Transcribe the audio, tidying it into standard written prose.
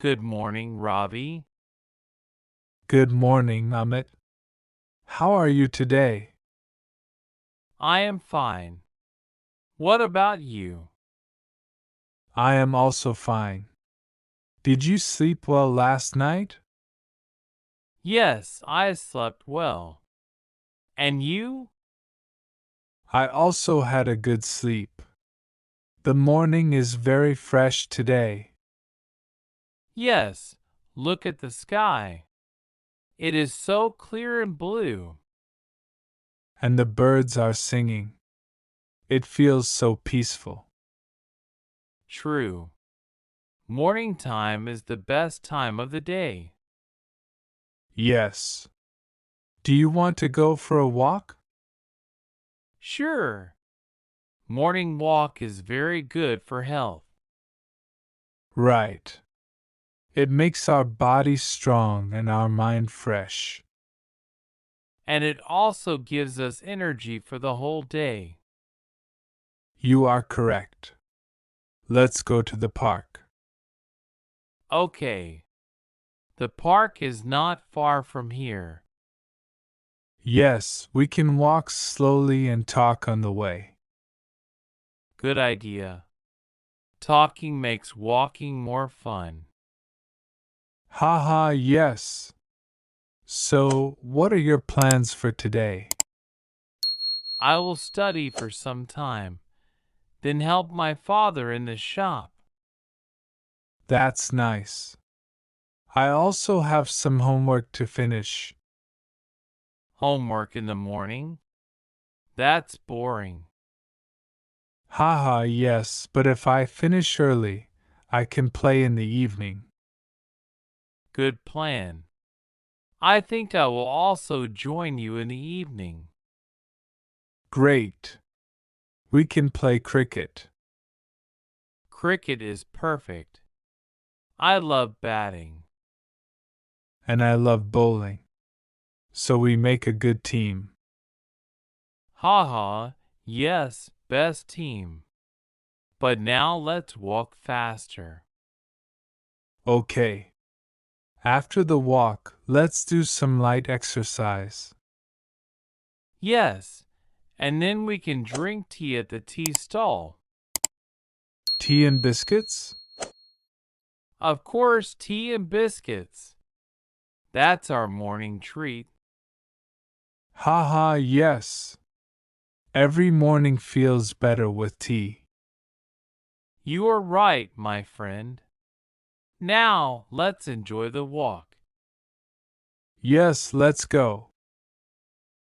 Good morning, Ravi. Good morning, Amit. How are you today? I am fine. What about you? I am also fine. Did you sleep well last night? Yes, I slept well. And you? I also had a good sleep. The morning is very fresh today, Yes, look at the sky. It is so clear and blue. and the birds are singing. It feels so peaceful. True. Morning time is the best time of the day. Yes. Do you want to go for a walk? Sure. Morning walk is very good for health. Right. It makes our body strong and our mind fresh. And it also gives us energy for the whole day. You are correct. Let's go to the park. Okay. The park is not far from here. Yes, we can walk slowly and talk on the way. Good idea. Talking makes walking more fun. Haha, yes. So, what are your plans for today? I will study for some time, then help my father in the shop. That's nice. I also have some homework to finish. Homework in the morning? That's boring. Haha, yes, but if I finish early, I can play in the evening. Good plan. I think I will also join you in the evening. Great. We can play cricket. Cricket is perfect. I love batting. And I love bowling. So we make a good team. Haha, yes, best team. But now let's walk faster. Okay. After the walk, let's do some light exercise. Yes, and then we can drink tea at the tea stall. Tea and biscuits? Of course, tea and biscuits. That's our morning treat. Haha, yes. Every morning feels better with tea. You are right, my friend. Now, let's enjoy the walk. Yes, let's go.